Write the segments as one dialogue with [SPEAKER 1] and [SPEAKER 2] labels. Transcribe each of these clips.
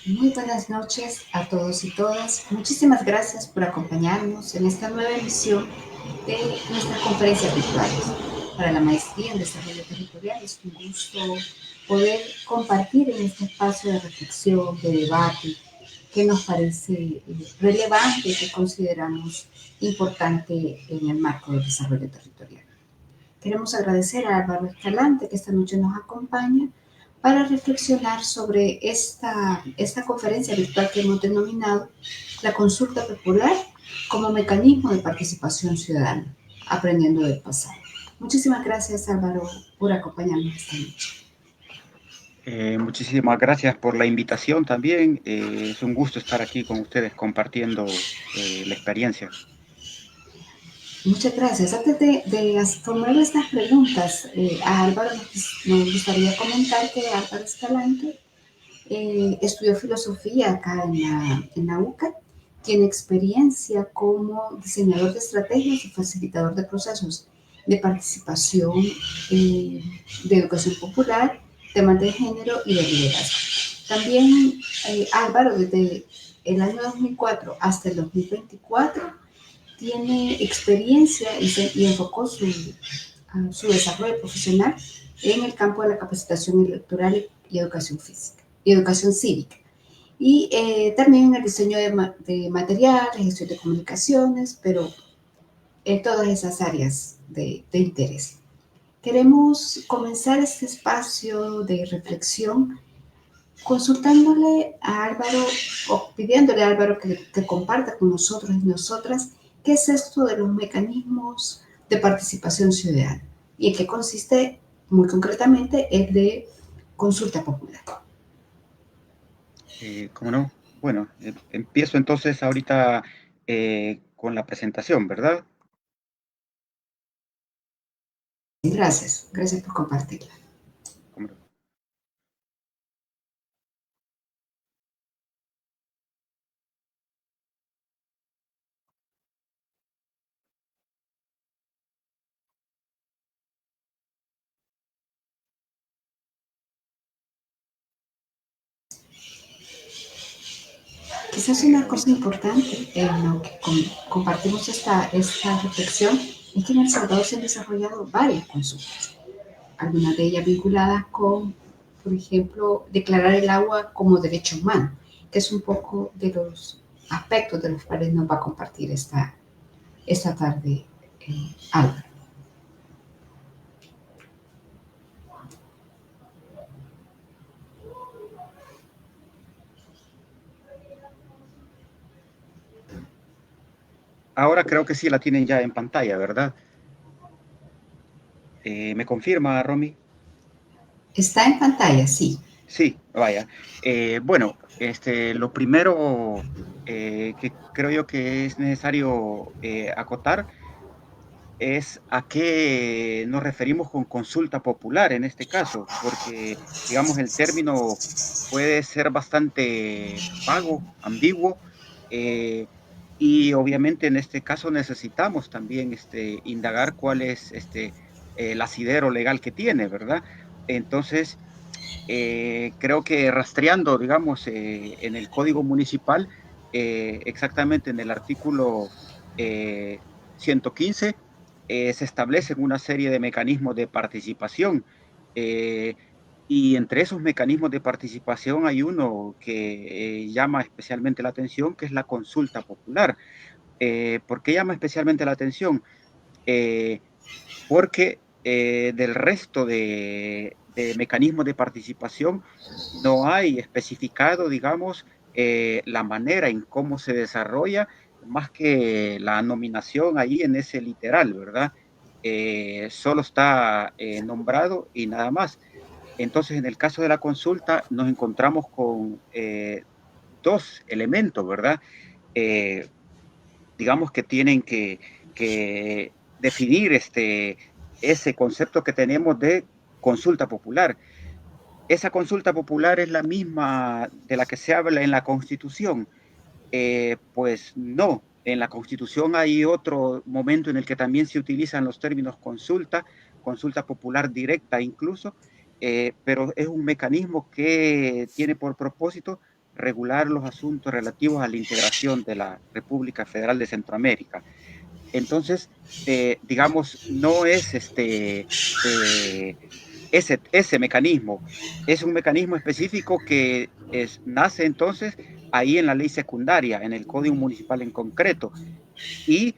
[SPEAKER 1] Muy buenas noches a todos y todas. Muchísimas gracias por acompañarnos en esta nueva emisión de nuestras conferencias virtuales. Para la maestría en desarrollo territorial es un gusto poder compartir en este espacio de reflexión, de debate, que nos parece relevante, que consideramos importante en el marco del desarrollo territorial. Queremos agradecer a Álvaro Escalante que esta noche nos acompaña para reflexionar sobre esta conferencia virtual que hemos denominado la consulta popular como mecanismo de participación ciudadana, aprendiendo del pasado. Muchísimas gracias, Álvaro, por acompañarnos esta noche.
[SPEAKER 2] Muchísimas gracias por la invitación también. Es un gusto estar aquí con ustedes compartiendo la experiencia.
[SPEAKER 1] Muchas gracias. Antes de formular estas preguntas, a Álvaro nos gustaría comentar que Álvaro Escalante estudió filosofía acá en la UCA, tiene experiencia como diseñador de estrategias y facilitador de procesos de participación, de educación popular, temas de género y de liderazgo. También Álvaro, desde el año 2004 hasta el 2024, tiene experiencia y enfocó su desarrollo profesional en el campo de la capacitación electoral y educación física y educación cívica. Y también en el diseño de materiales, gestión de comunicaciones, pero en todas esas áreas de interés. Queremos comenzar este espacio de reflexión consultándole a Álvaro o pidiéndole a Álvaro que comparta con nosotros y nosotras qué es esto de los mecanismos de participación ciudadana y en qué consiste muy concretamente el de consulta popular.
[SPEAKER 2] ¿Cómo no? Bueno, empiezo entonces ahorita con la presentación, ¿verdad?
[SPEAKER 1] Gracias, gracias por compartirla.
[SPEAKER 2] ¿Cómo no?
[SPEAKER 1] Quizás una cosa
[SPEAKER 2] Ahorita.
[SPEAKER 1] importante en lo que compartimos esta reflexión es que en El Salvador se han desarrollado varias consultas, algunas de ellas vinculadas con, por ejemplo, declarar el agua como derecho humano, que es un poco de los aspectos de los cuales nos va a compartir esta tarde Álvaro.
[SPEAKER 2] Ahora creo que sí la tienen ya en pantalla, ¿verdad? ¿Me confirma, Romy?
[SPEAKER 1] Está en pantalla, sí.
[SPEAKER 2] Sí, vaya. Bueno, lo primero que creo yo que es necesario acotar es a qué nos referimos con consulta popular en este caso, porque, digamos, el término puede ser bastante vago, ambiguo, eh, y obviamente en este caso necesitamos también indagar cuál es el asidero legal que tiene, ¿verdad? Entonces, creo que rastreando, digamos, en el Código Municipal, exactamente en el artículo 115, se establecen una serie de mecanismos de participación. eh, y entre esos mecanismos de participación hay uno que llama especialmente la atención, que es la consulta popular. ¿Por qué llama especialmente la atención? Eh, Porque del resto de mecanismos de participación no hay especificado, digamos, la manera en cómo se desarrolla, más que la nominación ahí en ese literal, ¿verdad? Solo está nombrado y nada más. Entonces, en el caso de la consulta, nos encontramos con dos elementos, ¿verdad? Eh, digamos que tienen que definir ese concepto que tenemos de consulta popular. Esa consulta popular es la misma de la que se habla en la Constitución. Pues no, en la Constitución hay otro momento en el que también se utilizan los términos consulta, consulta popular directa incluso, pero es un mecanismo que tiene por propósito regular los asuntos relativos a la integración de la República Federal de Centroamérica. Entonces, digamos, no es ese mecanismo, es un mecanismo específico que nace entonces ahí en la ley secundaria, en el Código Municipal en concreto, y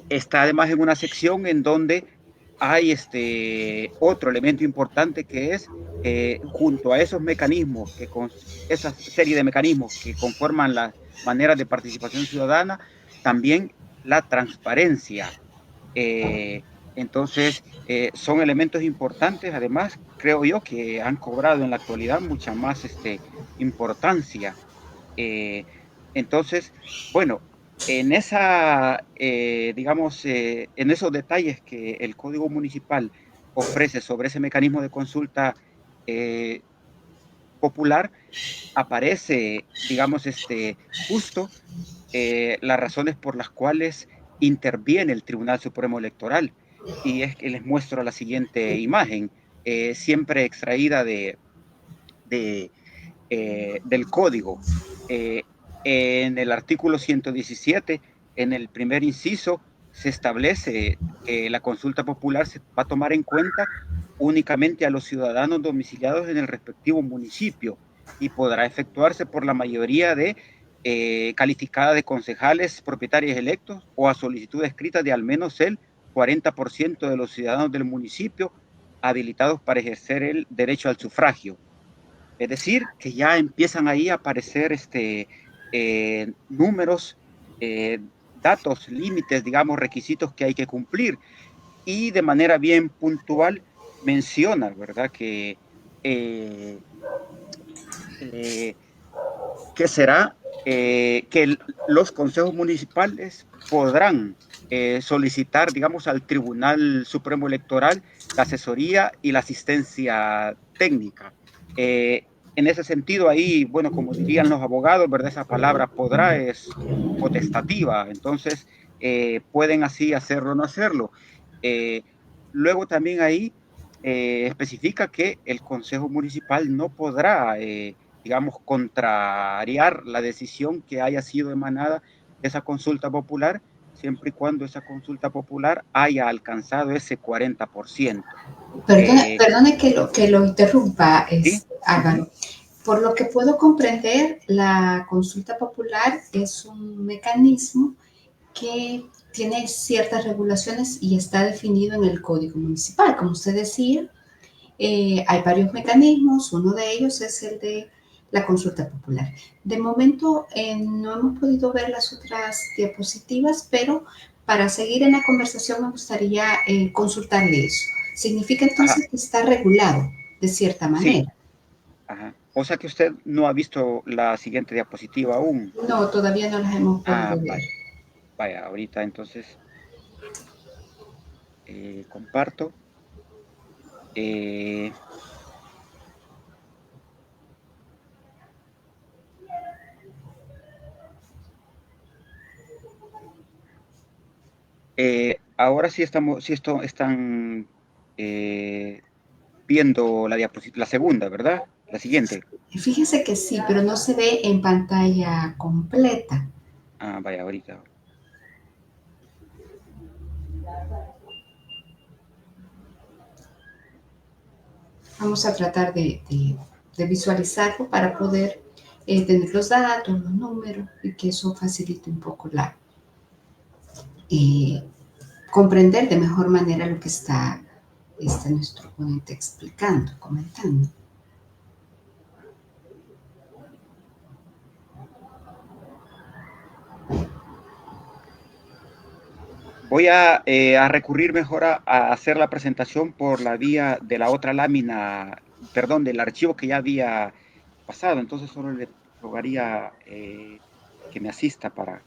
[SPEAKER 2] está además en una sección en donde hay otro elemento importante que es junto a esos mecanismos, esa serie de mecanismos que conforman las maneras de participación ciudadana, también la transparencia. Entonces, son elementos importantes, además, creo yo, que han cobrado en la actualidad mucha más importancia. Entonces, bueno, en digamos, en esos detalles que el Código Municipal ofrece sobre ese mecanismo de consulta popular, aparece, digamos, justo las razones por las cuales interviene el Tribunal Supremo Electoral. Y es que les muestro la siguiente imagen, siempre extraída del código. En el artículo 117, en el primer inciso, se establece que la consulta popular se va a tomar en cuenta únicamente a los ciudadanos domiciliados en el respectivo municipio y podrá efectuarse por la mayoría calificada de concejales propietarios electos o a solicitud escrita de al menos el 40% de los ciudadanos del municipio habilitados para ejercer el derecho al sufragio. Es decir, que ya empiezan ahí a aparecer números, datos, límites, digamos, requisitos que hay que cumplir. Y de manera bien puntual menciona, ¿verdad? Que será que los consejos municipales podrán solicitar, digamos, al Tribunal Supremo Electoral la asesoría y la asistencia técnica. En ese sentido, ahí, bueno, como dirían los abogados, ¿verdad? Esa palabra podrá es potestativa, entonces pueden así hacerlo o no hacerlo. Eh, Luego también ahí especifica que el Consejo Municipal no podrá digamos, contrariar la decisión que haya sido emanada de esa consulta popular, siempre y cuando esa consulta popular haya alcanzado ese 40%.
[SPEAKER 1] Perdone que lo interrumpa,
[SPEAKER 2] ¿Sí?
[SPEAKER 1] Álvaro. Por lo que puedo comprender, la consulta popular es un mecanismo que tiene ciertas regulaciones y está definido en el Código Municipal. Como usted decía, hay varios mecanismos, uno de ellos es el de la consulta popular. De momento no hemos podido ver las otras diapositivas, pero para seguir en la conversación me gustaría consultarle eso. Significa
[SPEAKER 2] Ajá,
[SPEAKER 1] entonces que está regulado de cierta
[SPEAKER 2] sí,
[SPEAKER 1] manera.
[SPEAKER 2] ajá. O sea que usted no ha visto la siguiente diapositiva aún.
[SPEAKER 1] No, todavía no las hemos
[SPEAKER 2] Ah,
[SPEAKER 1] podido ver.
[SPEAKER 2] vaya, vaya, ahorita entonces comparto. Eh, Ahora sí están eh, viendo la diapositiva, la segunda, ¿verdad? La siguiente.
[SPEAKER 1] Fíjese que sí, pero no se ve en pantalla completa.
[SPEAKER 2] Ah, vaya, ahorita.
[SPEAKER 1] Vamos a tratar de visualizarlo para poder tener los datos, los números y que eso facilite un poco eh, comprender de mejor manera lo que está nuestro ponente explicando, comentando.
[SPEAKER 2] Voy a recurrir mejor a hacer la presentación por la vía de la otra lámina, perdón, del archivo que ya había pasado. Entonces solo le rogaría que me asista para...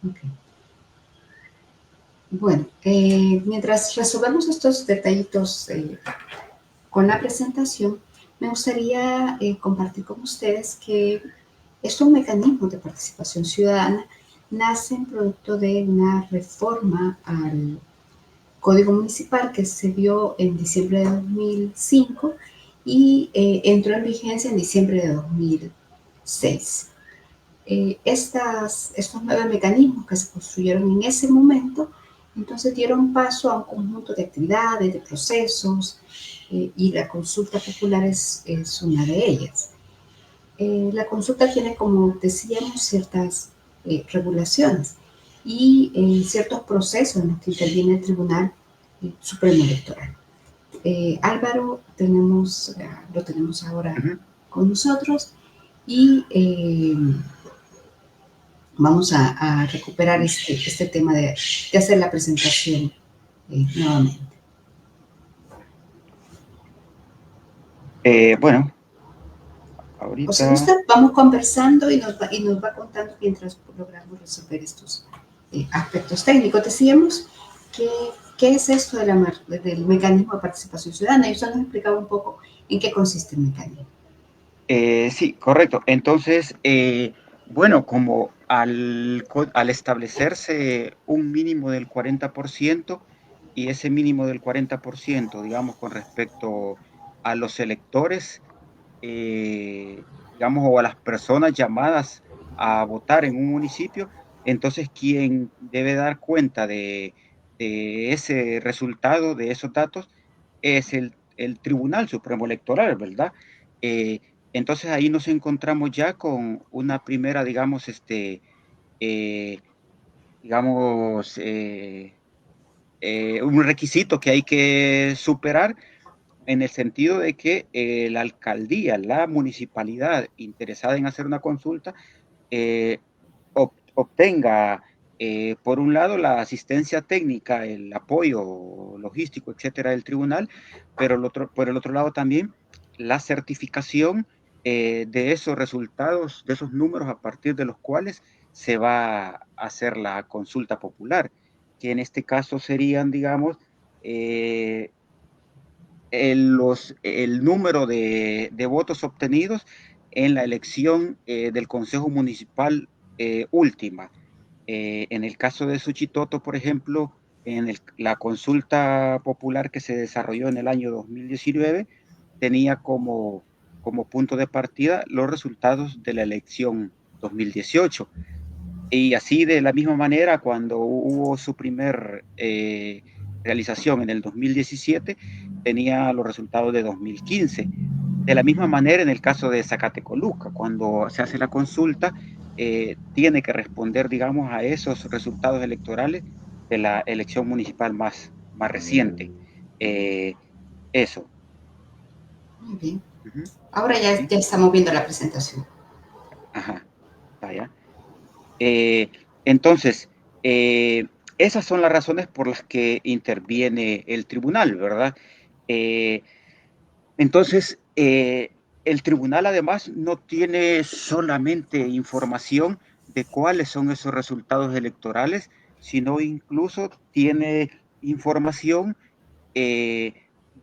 [SPEAKER 1] Okay. Bueno, mientras resolvemos estos detallitos con la presentación, me gustaría compartir con ustedes que estos mecanismos de participación ciudadana nacen producto de una reforma al Código Municipal que se dio en diciembre de 2005 y entró en vigencia en diciembre de 2006. Estos 9 mecanismos que se construyeron en ese momento, entonces dieron paso a un conjunto de actividades, de procesos, y la consulta popular es una de ellas. La consulta tiene, como decíamos, ciertas regulaciones y ciertos procesos en los que interviene el Tribunal Supremo Electoral. Álvaro lo tenemos ahora
[SPEAKER 2] Ujú.
[SPEAKER 1] con nosotros y vamos a recuperar este tema de hacer la presentación nuevamente.
[SPEAKER 2] Bueno,
[SPEAKER 1] O si gusta,
[SPEAKER 2] ahorita,
[SPEAKER 1] vamos conversando y nos va contando mientras logramos resolver estos aspectos técnicos. Decíamos que, ¿qué es esto del mecanismo de participación ciudadana? Y usted nos explicaba un poco en qué consiste el mecanismo.
[SPEAKER 2] sí, correcto. Entonces, bueno, como al establecerse un mínimo del 40% y ese mínimo del 40%, digamos, con respecto a los electores, digamos, o a las personas llamadas a votar en un municipio, entonces quien debe dar cuenta de ese resultado, de esos datos, es el Tribunal Supremo Electoral, ¿verdad? Eh, entonces ahí nos encontramos ya con una primera, digamos, eh, digamos, un requisito que hay que superar en el sentido de que la alcaldía, la municipalidad interesada en hacer una consulta, eh, obtenga, por un lado, la asistencia técnica, el apoyo logístico, etcétera, del tribunal, pero por el otro lado también la certificación de esos resultados, de esos números a partir de los cuales se va a hacer la consulta popular, que en este caso serían, digamos, eh, el número de votos obtenidos en la elección del Consejo Municipal última. En el caso de Suchitoto, por ejemplo, la consulta popular que se desarrolló en el año 2019 tenía como punto de partida los resultados de la elección 2018. Y así de la misma manera, cuando hubo su primer realización en el 2017, tenía los resultados de 2015. De la misma manera, en el caso de Zacatecoluca, cuando se hace la consulta, tiene que responder, digamos, a esos resultados electorales de la elección municipal más reciente. Eh, eso.
[SPEAKER 1] Muy bien.
[SPEAKER 2] Ujú.
[SPEAKER 1] Ahora
[SPEAKER 2] Sí.
[SPEAKER 1] ya estamos viendo la presentación.
[SPEAKER 2] Ajá. Vaya. Eh, entonces, esas son las razones por las que interviene el tribunal, ¿verdad? Eh, entonces, el tribunal además no tiene solamente información de cuáles son esos resultados electorales, sino incluso tiene información eh,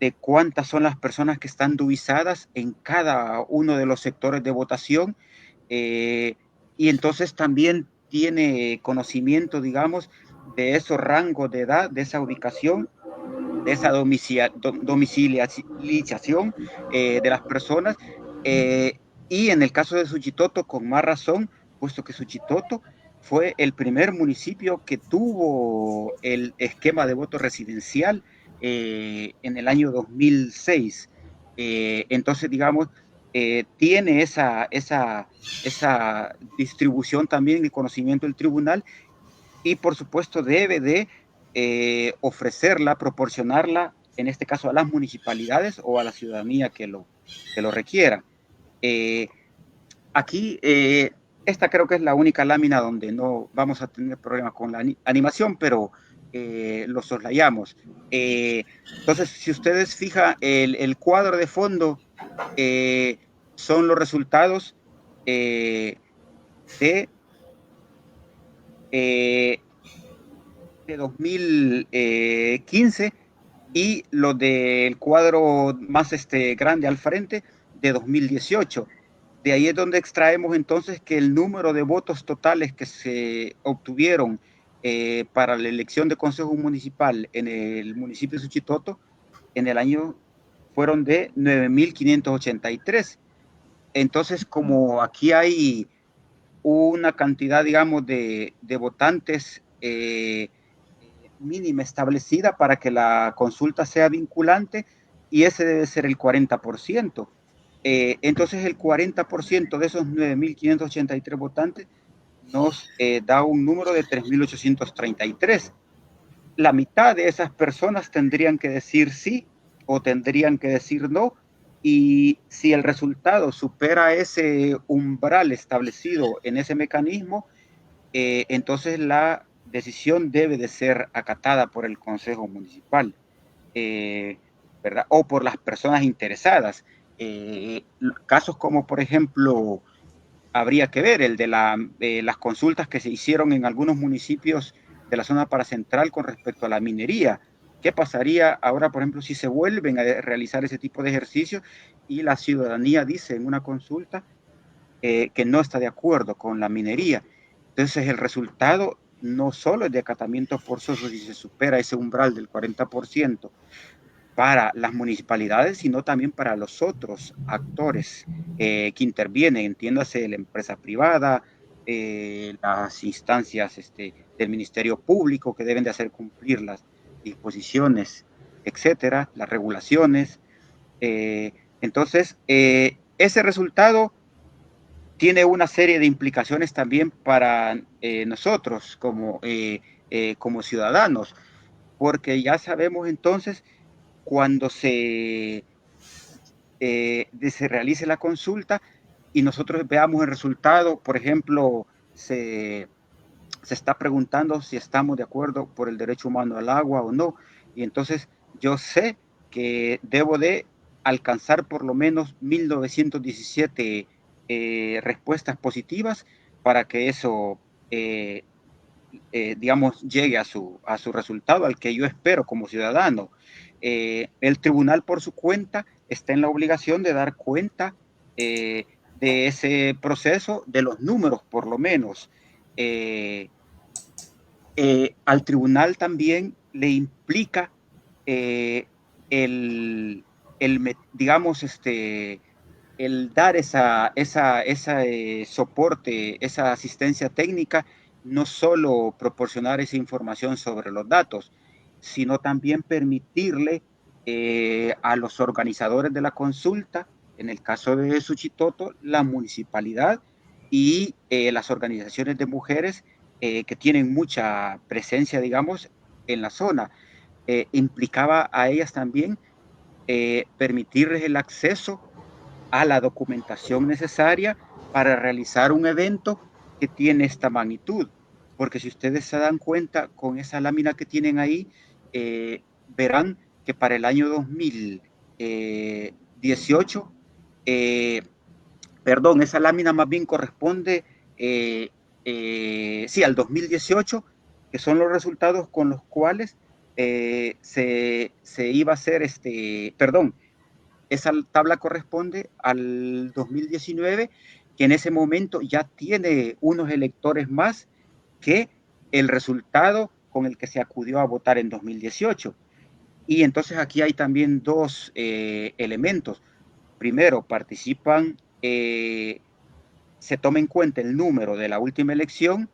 [SPEAKER 2] de cuántas son las personas que están divisadas en cada uno de los sectores de votación, eh, y entonces también tiene conocimiento, digamos, de esos rangos de edad, de esa ubicación, de esa domiciliación de las personas. eh, y en el caso de Suchitoto, con más razón, puesto que Suchitoto fue el primer municipio que tuvo el esquema de voto residencial en el año 2006. Entonces, digamos, tiene esa distribución también de conocimiento del tribunal y por supuesto debe de ofrecerla, proporcionarla, en este caso a las municipalidades o a la ciudadanía que lo requiera. Eh, aquí, esta creo que es la única lámina donde no vamos a tener problemas con la animación, pero lo soslayamos. Entonces, si ustedes fijan, el cuadro de fondo eh, son los resultados eh, de eh, de 2015 y lo del cuadro más grande al frente de 2018. De ahí es donde extraemos entonces que el número de votos totales que se obtuvieron para la elección de consejo municipal en el municipio de Suchitoto en el año fueron de 9.583. Entonces, como aquí hay una cantidad, digamos, de votantes mínima establecida para que la consulta sea vinculante, y ese debe ser el 40%. Entonces, el 40% de esos 9.583 votantes nos da un número de 3.833. La mitad de esas personas tendrían que decir sí o tendrían que decir no, y si el resultado supera ese umbral establecido en ese mecanismo, entonces la decisión debe de ser acatada por el Consejo Municipal, eh, ¿verdad? O por las personas interesadas. Casos como, por ejemplo, habría que ver el de las consultas que se hicieron en algunos municipios de la zona paracentral con respecto a la minería. ¿Qué pasaría ahora, por ejemplo, si se vuelven a realizar ese tipo de ejercicios y la ciudadanía dice en una consulta que no está de acuerdo con la minería? Entonces, el resultado no solo es de acatamiento forzoso si se supera ese umbral del 40% para las municipalidades, sino también para los otros actores que intervienen, entiéndase la empresa privada, las instancias del Ministerio Público que deben de hacer cumplir las disposiciones, etcétera, las regulaciones. Entonces, ese resultado tiene una serie de implicaciones también para nosotros como ciudadanos, porque ya sabemos entonces cuando se realice la consulta y nosotros veamos el resultado, por ejemplo, se está preguntando si estamos de acuerdo por el derecho humano al agua o no, y entonces yo sé que debo de alcanzar por lo menos 1917 respuestas positivas para que eso, digamos, llegue a su resultado, al que yo espero como ciudadano. El tribunal, por su cuenta, está en la obligación de dar cuenta de ese proceso, de los números, por lo menos. Eh, Al tribunal también le implica eh, digamos, el dar ese soporte, esa asistencia técnica, no solo proporcionar esa información sobre los datos, sino también permitirle a los organizadores de la consulta, en el caso de Suchitoto, la municipalidad y las organizaciones de mujeres que tienen mucha presencia, digamos, en la zona. Implicaba a ellas también permitirles el acceso a la documentación necesaria para realizar un evento que tiene esta magnitud. Porque si ustedes se dan cuenta con esa lámina que tienen ahí, verán que para el año 2018, perdón, esa lámina más bien corresponde, sí, al 2018, que son los resultados con los cuales se iba a hacer perdón, esa tabla corresponde al 2019, que en ese momento ya tiene unos electores más que el resultado con el que se acudió a votar en 2018. Y entonces aquí hay también dos elementos. Primero, se toma en cuenta el número de la última elección,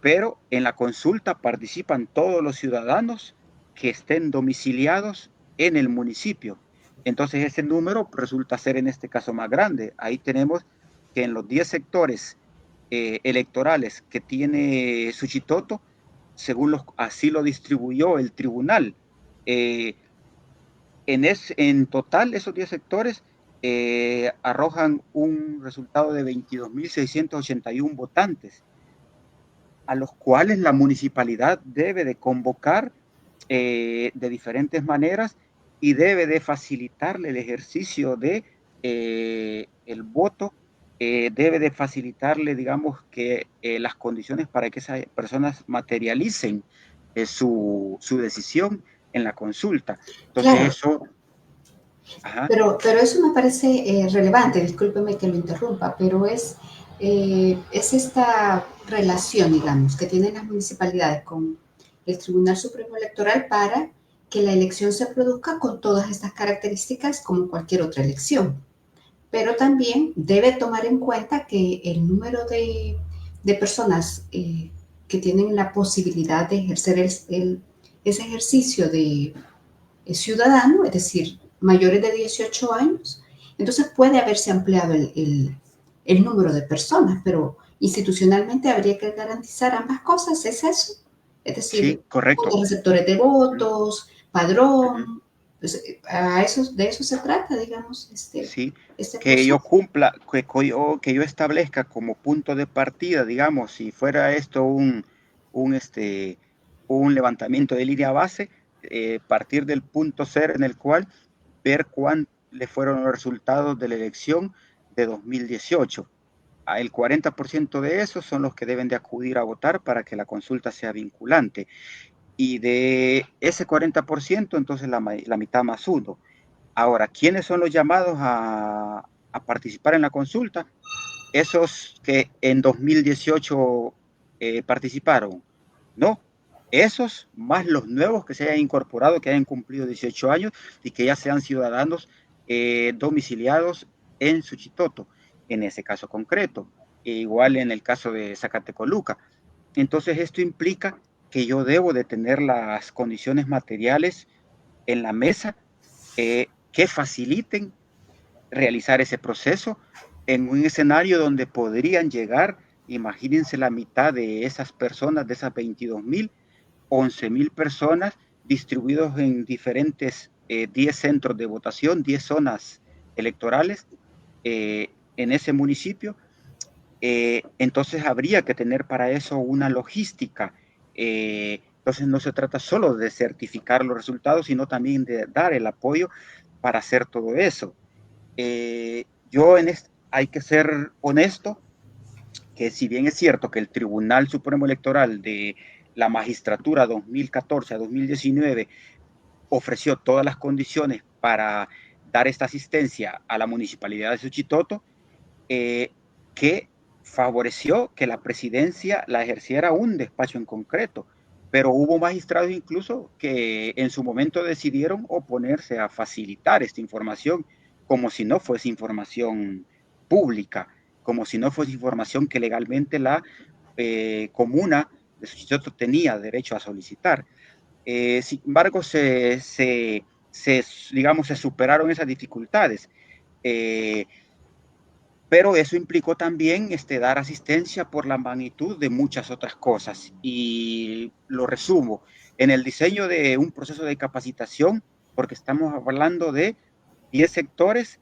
[SPEAKER 2] pero en la consulta participan todos los ciudadanos que estén domiciliados en el municipio. Entonces ese número resulta ser en este caso más grande. Ahí tenemos que en los 10 sectores electorales que tiene Suchitoto, así lo distribuyó el tribunal. Eh, en total, esos 10 sectores arrojan un resultado de 22.681 votantes, a los cuales la municipalidad debe de convocar de diferentes maneras y debe de facilitarle el ejercicio de el voto, debe de facilitarle, digamos, que las condiciones para que esas personas materialicen su decisión en la consulta. Entonces
[SPEAKER 1] Claro,
[SPEAKER 2] eso, ajá.
[SPEAKER 1] pero eso me parece relevante, discúlpeme que lo interrumpa, pero es esta relación, digamos, que tienen las municipalidades con el Tribunal Supremo Electoral para que la elección se produzca con todas estas características como cualquier otra elección. Pero también debe tomar en cuenta que el número de personas que tienen la posibilidad de ejercer ese ejercicio de ciudadano, es decir, mayores de 18 años, entonces puede haberse ampliado el número de personas, pero institucionalmente habría que garantizar ambas cosas, ¿es eso? Es
[SPEAKER 2] Sí,
[SPEAKER 1] decir,
[SPEAKER 2] correcto.
[SPEAKER 1] con receptores de
[SPEAKER 2] Ujú,
[SPEAKER 1] votos,
[SPEAKER 2] ujú.
[SPEAKER 1] padrón, pues, de eso se trata, digamos,
[SPEAKER 2] Sí,
[SPEAKER 1] este
[SPEAKER 2] que yo
[SPEAKER 1] proceso.
[SPEAKER 2] cumpla, que yo establezca como punto de partida, digamos, si fuera esto un levantamiento de línea base, partir del punto cero en el cual ver cuáles fueron los resultados de la elección de 2018. El 40% de esos son los que deben de acudir a votar para que la consulta sea vinculante. Y de ese 40%, entonces la mitad más uno. Ahora, ¿quiénes son los llamados a participar en la consulta? Esos que en 2018 participaron. No, esos más los nuevos que se hayan incorporado, que hayan cumplido 18 años y que ya sean ciudadanos domiciliados en Suchitoto, en ese caso concreto. Igual en el caso de Zacatecoluca. Entonces esto implica que yo debo de tener las condiciones materiales en la mesa que faciliten realizar ese proceso en un escenario donde podrían llegar, imagínense la mitad de esas personas, de esas 22,000, 11,000 personas distribuidos en diferentes 10 centros de votación, 10 zonas electorales en ese municipio. Entonces habría que tener para eso una logística. Entonces no se trata solo de certificar los resultados, sino también de dar el apoyo para hacer todo eso. Hay que ser honesto, que si bien es cierto que el Tribunal Supremo Electoral de la magistratura 2014 a 2019 ofreció todas las condiciones para dar esta asistencia a la municipalidad de Suchitoto, que favoreció que la presidencia la ejerciera un despacho en concreto, pero hubo magistrados incluso que en su momento decidieron oponerse a facilitar esta información como si no fuese información pública, como si no fuese información que legalmente la comuna de Suchitoto tenía derecho a solicitar. Sin embargo, digamos, se superaron esas dificultades. Eh, pero eso implicó también dar asistencia por la magnitud de muchas otras cosas. Y lo resumo, en el diseño de un proceso de capacitación, porque estamos hablando de 10 sectores,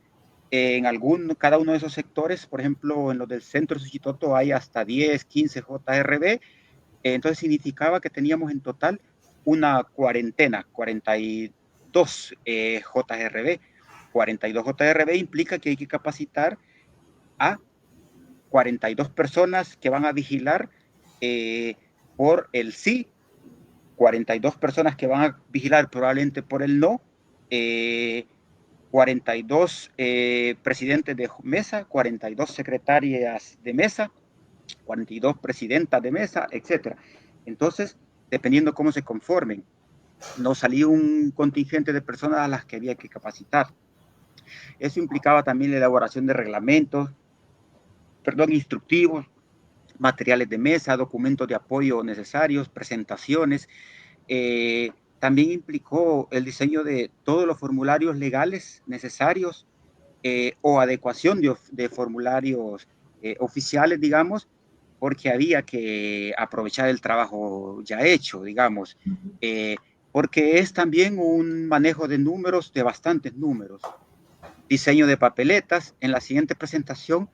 [SPEAKER 2] cada uno de esos sectores, por ejemplo, en los del centro de Suchitoto hay hasta 10, 15 JRB, entonces significaba que teníamos en total una cuarentena, 42 JRB. 42 JRB implica que hay que capacitar a 42 personas que van a vigilar por el sí, 42 personas que van a vigilar probablemente por el no, 42 presidentes de mesa, 42 secretarias de mesa, 42 presidentas de mesa, etcétera. Entonces, dependiendo cómo se conformen, nos salió un contingente de personas a las que había que capacitar. Eso implicaba también la elaboración de reglamentos, instructivos, materiales de mesa, documentos de apoyo necesarios, presentaciones. También implicó el diseño de todos los formularios legales necesarios o adecuación de formularios oficiales, digamos, porque había que aprovechar el trabajo ya hecho, digamos, eh, porque es también un manejo de números, de bastantes números. Diseño de papeletas. En la siguiente presentación,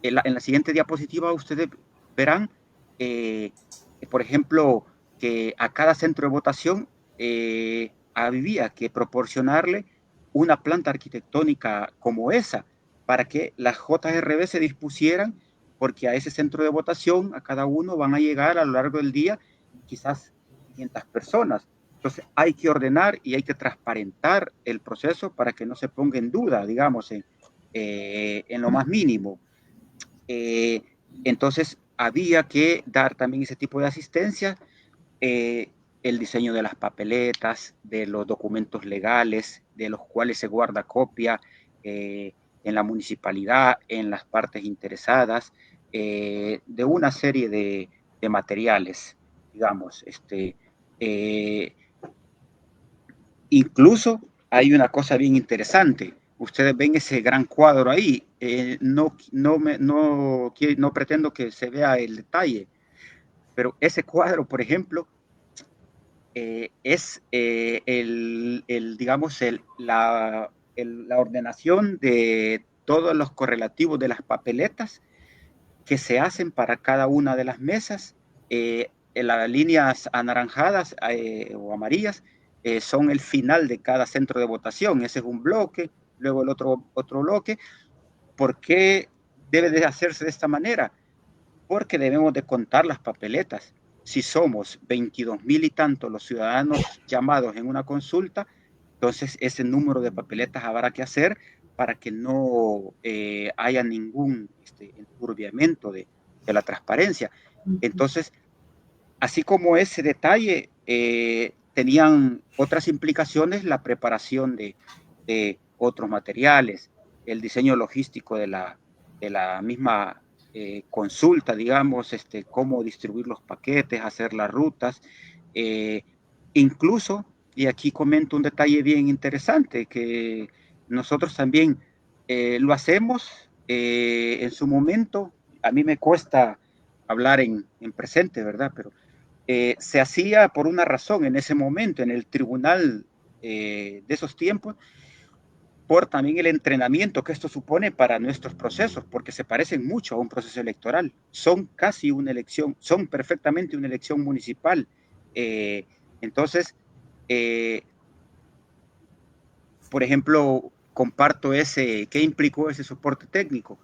[SPEAKER 2] en la siguiente diapositiva, ustedes verán, eh, por ejemplo, que a cada centro de votación había que proporcionarle una planta arquitectónica como esa, para que las JRB se dispusieran, porque a ese centro de votación, a cada uno van a llegar a lo largo del día quizás 500 personas. Entonces hay que ordenar y hay que transparentar el proceso para que no se ponga en duda, digamos, en lo más mínimo. Entonces había que dar también ese tipo de asistencia. el diseño de las papeletas, de los documentos legales, de los cuales se guarda copia en la municipalidad, en las partes interesadas, de una serie de materiales, digamos. Eh, Incluso hay una cosa bien interesante. Ustedes ven ese gran cuadro ahí. No pretendo que se vea el detalle, pero ese cuadro, por ejemplo, es digamos, la ordenación de todos los correlativos de las papeletas que se hacen para cada una de las mesas. En las líneas anaranjadas o amarillas son el final de cada centro de votación. Ese es un bloque, luego el otro bloque. ¿Por qué debe de hacerse de esta manera? Porque debemos de contar las papeletas. Si somos 22,000 y tanto los ciudadanos llamados en una consulta, entonces ese número de papeletas habrá que hacer para que no haya ningún enturbiamiento de la transparencia. Entonces, así como ese detalle, tenían otras implicaciones la preparación de otros materiales, el diseño logístico de la misma consulta, digamos, cómo distribuir los paquetes, hacer las rutas, eh, incluso, y aquí comento un detalle bien interesante, que nosotros también lo hacemos en su momento. A mí me cuesta hablar en presente, ¿verdad? Pero se hacía por una razón en ese momento, en el tribunal de esos tiempos, por también el entrenamiento que esto supone para nuestros procesos, porque se parecen mucho a un proceso electoral. Son casi una elección, son perfectamente una elección municipal. Entonces, eh, por ejemplo, comparto ¿qué implicó ese soporte técnico?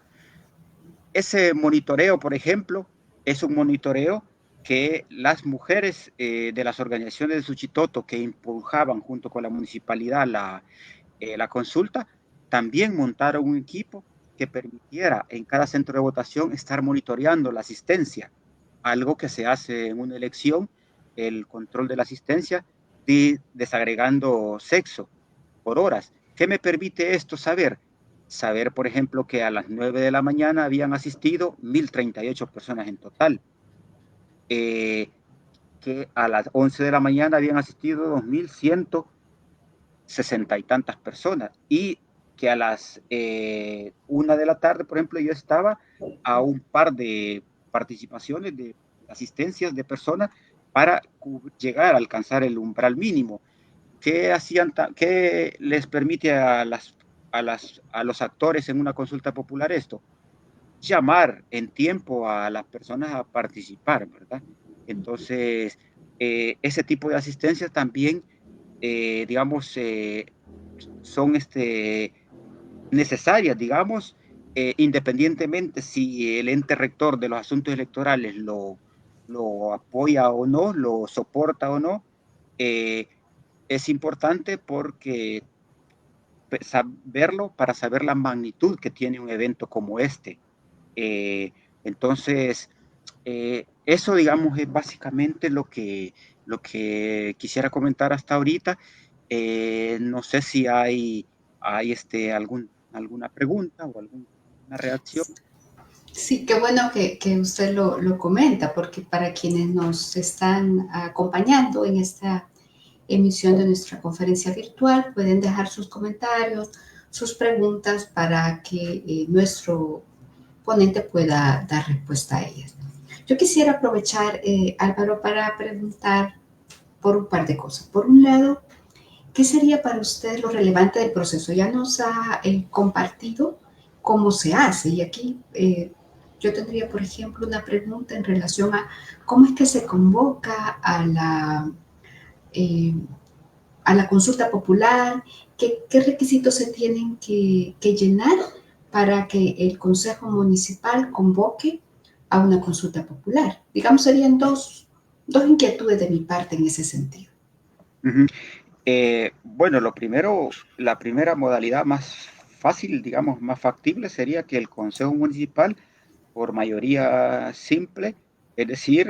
[SPEAKER 2] Ese monitoreo, por ejemplo, es un monitoreo que las mujeres de las organizaciones de Suchitoto que impulsaban junto con la municipalidad la consulta, también montaron un equipo que permitiera en cada centro de votación estar monitoreando la asistencia, algo que se hace en una elección, el control de la asistencia, desagregando sexo por horas. ¿Qué me permite esto saber? Saber, por ejemplo, que a las 9 de la mañana habían asistido 1,038 personas en total, que a las 11 de la mañana habían asistido 2,160 y tantas personas, y que a las 1 de la tarde, por ejemplo, yo estaba a un par de participaciones, de asistencias de personas para llegar a alcanzar el umbral mínimo. ¿Qué les permite a los actores en una consulta popular esto? Llamar en tiempo a las personas a participar, ¿verdad? Entonces, ese tipo de asistencias también, digamos, son necesarias, digamos, independientemente si el ente rector de los asuntos electorales lo apoya o no, lo soporta o no. Es importante porque saberlo para saber la magnitud que tiene un evento como este. Entonces, eso, digamos, es básicamente lo que quisiera comentar hasta ahorita. No sé si hay alguna pregunta o alguna reacción.
[SPEAKER 1] Sí, qué bueno que usted lo comenta, porque para quienes nos están acompañando en esta emisión de nuestra conferencia virtual, pueden dejar sus comentarios, sus preguntas para que nuestro ponente pueda dar respuesta a ellas. Yo quisiera aprovechar, Álvaro, para preguntar por un par de cosas. Por un lado, ¿qué sería para usted lo relevante del proceso? Ya nos ha compartido cómo se hace y aquí yo tendría, por ejemplo, una pregunta en relación a cómo es que se convoca eh, a la consulta popular, qué requisitos se tienen que llenar para que el Consejo Municipal convoque a una consulta popular. Digamos, serían dos inquietudes de mi parte en ese sentido.
[SPEAKER 2] Uh-huh. Bueno, la primera modalidad más fácil, digamos, más factible sería que el Consejo Municipal, por mayoría simple, es decir,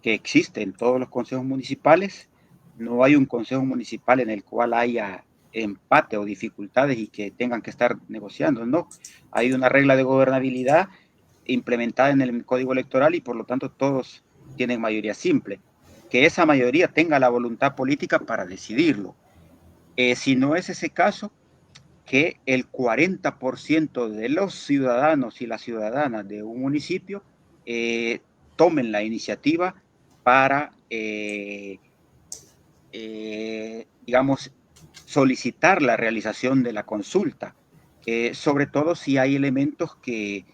[SPEAKER 2] que existe en todos los consejos municipales. No hay un consejo municipal en el cual haya empate o dificultades y que tengan que estar negociando, no. Hay una regla de gobernabilidad implementada en el Código Electoral y por lo tanto todos tienen mayoría simple. Que esa mayoría tenga la voluntad política para decidirlo. Si no es ese caso, que el 40% de los ciudadanos y las ciudadanas de un municipio tomen la iniciativa para, digamos, solicitar la realización de la consulta, sobre todo si hay elementos que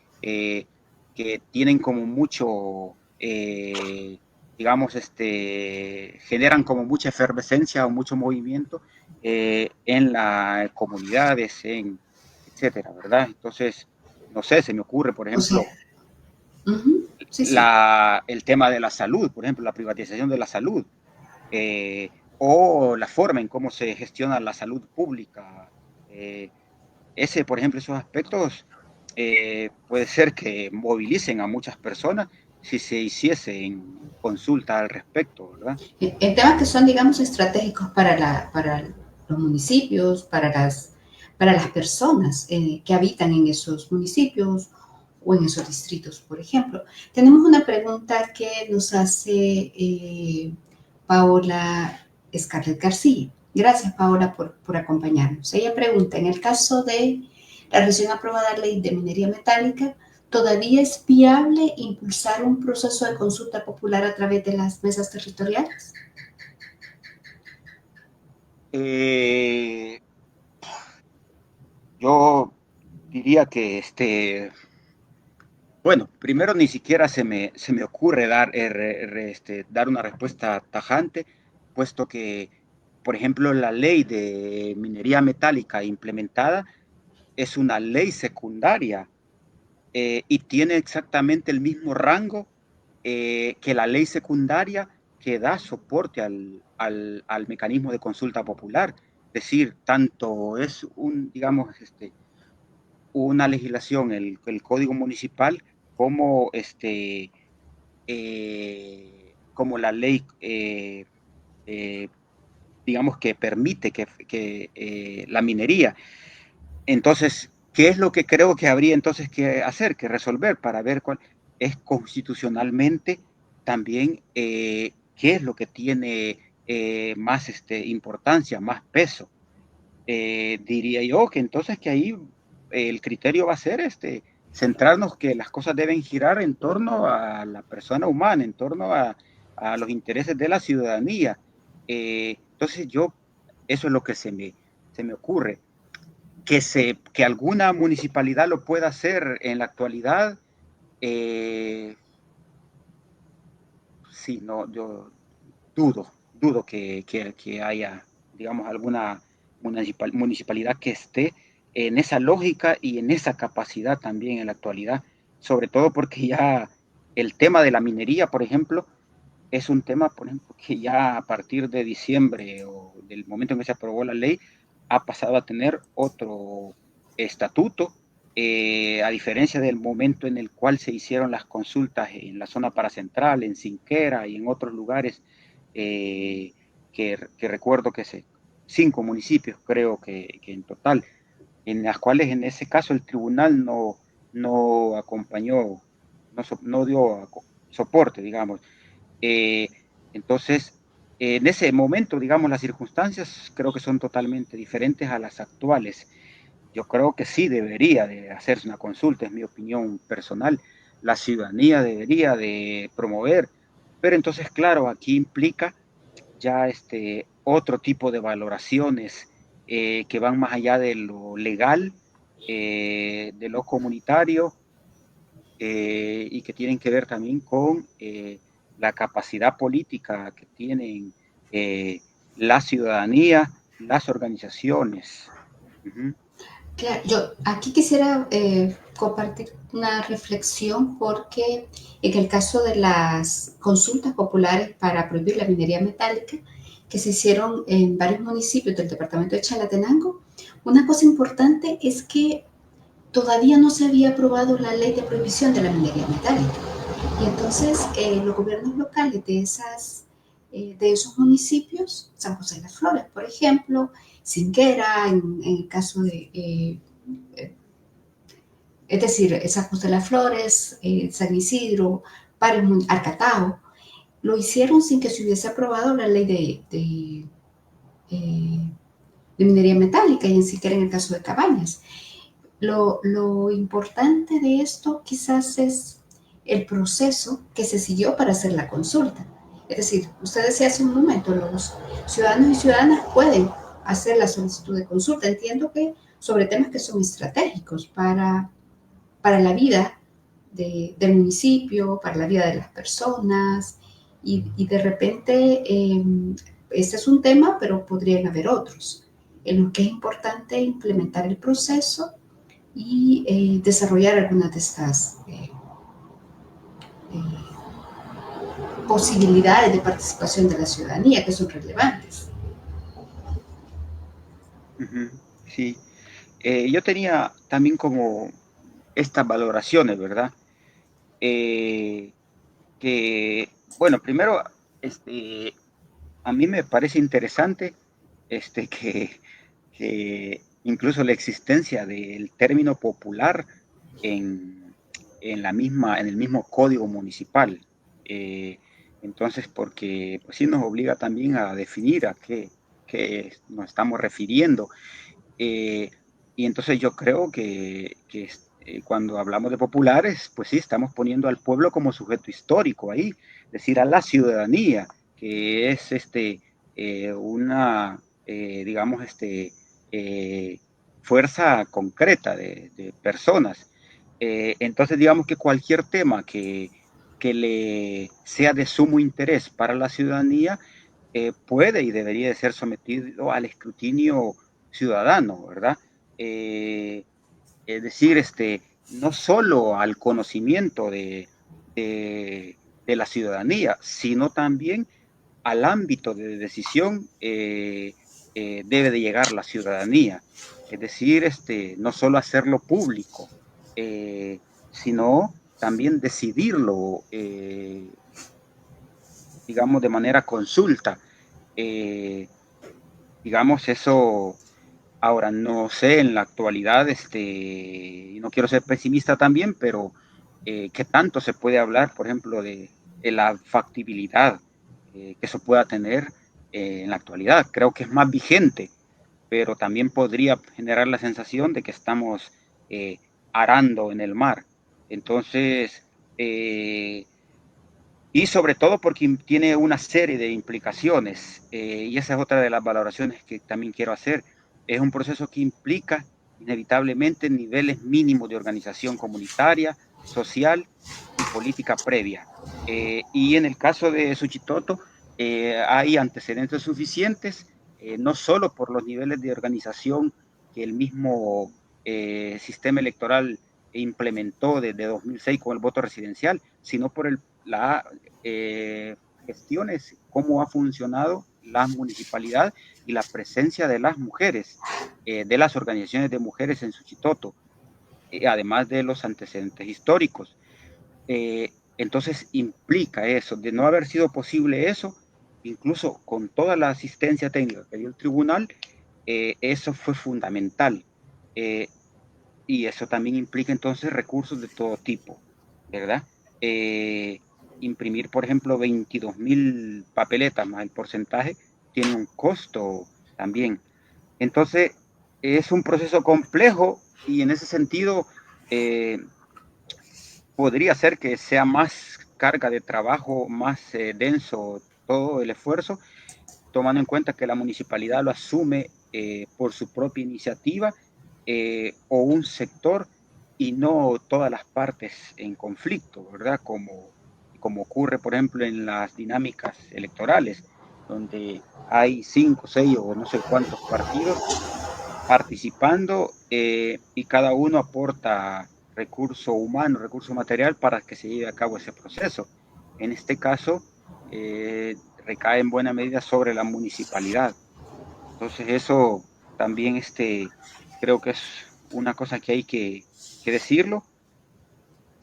[SPEAKER 2] tienen como mucho, digamos, generan como mucha efervescencia o mucho movimiento en las comunidades, etcétera, ¿verdad? Entonces, no sé, se me ocurre, por
[SPEAKER 1] O sea,
[SPEAKER 2] ejemplo,
[SPEAKER 1] sí, sí.
[SPEAKER 2] el tema de la salud, por ejemplo, la privatización de la salud, o la forma en cómo se gestiona la salud pública. Por ejemplo, esos aspectos puede ser que movilicen a muchas personas si se hiciese en consulta al respecto, ¿verdad?
[SPEAKER 1] En temas que son, digamos, estratégicos para los municipios, para las personas que habitan en esos municipios o en esos distritos, por ejemplo. Tenemos una pregunta que nos hace Paola Scarlett García. Gracias, Paola, por acompañarnos. Ella pregunta, en el caso de la recién aprobada ley de minería metálica, ¿todavía es viable impulsar un proceso de consulta popular a través de las mesas territoriales?
[SPEAKER 2] Eh, yo diría que bueno, primero ni siquiera se me ocurre dar una respuesta tajante, puesto que, por ejemplo, la ley de minería metálica implementada es una ley secundaria y tiene exactamente el mismo rango que la ley secundaria que da soporte al mecanismo de consulta popular. Es decir, tanto es digamos, una legislación, el Código Municipal, como, como la ley, eh, digamos, que permite que la minería. Entonces, ¿qué es lo que creo que habría entonces que hacer, que resolver para ver cuál es constitucionalmente también qué es lo que tiene más importancia, más peso? Diría yo que entonces que ahí el criterio va a ser centrarnos que las cosas deben girar en torno a la persona humana, en torno a los intereses de la ciudadanía. Entonces eso es lo que se me ocurre. Que alguna municipalidad lo pueda hacer en la actualidad, sí, no, yo dudo que haya, digamos, alguna municipalidad que esté en esa lógica y en esa capacidad también en la actualidad, sobre todo porque ya el tema de la minería, por ejemplo, es un tema, por ejemplo, que ya a partir de diciembre o del momento en que se aprobó la ley, ha pasado a tener otro estatuto, a diferencia del momento en el cual se hicieron las consultas en la zona paracentral, en Sinquera y en otros lugares, eh, que recuerdo que 5 municipios creo que en total, en las cuales en ese caso el tribunal no acompañó, no dio soporte, digamos. Eh, entonces, en ese momento, digamos, las circunstancias creo que son totalmente diferentes a las actuales. Yo creo que sí debería de hacerse una consulta, es mi opinión personal. La ciudadanía debería de promover, pero entonces, claro, aquí implica ya otro tipo de valoraciones que van más allá de lo legal, de lo comunitario, y que tienen que ver también con la capacidad política que tienen la ciudadanía, las organizaciones. Uh-huh.
[SPEAKER 1] Claro, yo aquí quisiera compartir una reflexión porque en el caso de las consultas populares para prohibir la minería metálica que se hicieron en varios municipios del departamento de Chalatenango, una cosa importante es que todavía no se había aprobado la ley de prohibición de la minería metálica. Y entonces los gobiernos locales de esos municipios, San José de las Flores, por ejemplo, Singuera, en el caso de, es decir, San José de las Flores, San Isidro, Arcatao, lo hicieron sin que se hubiese aprobado la ley eh, de minería metálica y ni siquiera en el caso de Cabañas. Lo importante de esto quizás es el proceso que se siguió para hacer la consulta. Es decir, usted decía hace un momento, los ciudadanos y ciudadanas pueden hacer la solicitud de consulta. Entiendo que sobre temas que son estratégicos para la vida del municipio, para la vida de las personas, y de repente este es un tema, pero podrían haber otros, en los que es importante implementar el proceso y desarrollar algunas de estas posibilidades de participación de la ciudadanía que son relevantes.
[SPEAKER 2] Sí, yo tenía también como estas valoraciones, ¿verdad? Que, bueno, primero, a mí me parece interesante que incluso la existencia del término popular en el mismo código municipal. Eh, entonces, porque pues, sí nos obliga también a definir a qué nos estamos refiriendo. Eh, y entonces yo creo que cuando hablamos de populares, pues sí, estamos poniendo al pueblo como sujeto histórico ahí, es decir, a la ciudadanía, que es una, digamos, fuerza concreta de personas. Entonces, digamos que cualquier tema que le sea de sumo interés para la ciudadanía puede y debería de ser sometido al escrutinio ciudadano, ¿verdad? Eh, es decir, no solo al conocimiento de la ciudadanía, sino también al ámbito de decisión debe de llegar la ciudadanía. Es decir, no solo hacerlo público, sino también decidirlo, digamos, de manera consulta. Eh, digamos, eso ahora no sé en la actualidad, y no quiero ser pesimista también, pero ¿qué tanto se puede hablar, por ejemplo, de la factibilidad que eso pueda tener en la actualidad? Creo que es más vigente, pero también podría generar la sensación de que estamos eh, arando en el mar. Entonces, y sobre todo porque tiene una serie de implicaciones, y esa es otra de las valoraciones que también quiero hacer. Es un proceso que implica inevitablemente niveles mínimos de organización comunitaria, social y política previa. Y en el caso de Suchitoto, hay antecedentes suficientes, no solo por los niveles de organización que el mismo sistema electoral implementó desde 2006 con el voto residencial, sino por la gestiones, cómo ha funcionado la municipalidad y la presencia de las mujeres, de las organizaciones de mujeres en Suchitoto, además de los antecedentes históricos. Entonces implica eso, de no haber sido posible eso, incluso con toda la asistencia técnica que dio el tribunal, eso fue fundamental. Y eso también implica entonces recursos de todo tipo, ¿verdad? Imprimir, por ejemplo, 22,000 papeletas más el porcentaje tiene un costo también. Entonces, es un proceso complejo y en ese sentido podría ser que sea más carga de trabajo, más denso todo el esfuerzo, tomando en cuenta que la municipalidad lo asume por su propia iniciativa o un sector y no todas las partes en conflicto, ¿verdad? Como ocurre, por ejemplo, en las dinámicas electorales, donde hay 5, 6 o no sé cuántos partidos participando y cada uno aporta recurso humano, recurso material para que se lleve a cabo ese proceso. En este caso, recae en buena medida sobre la municipalidad. Entonces eso también creo que es una cosa que hay que decirlo.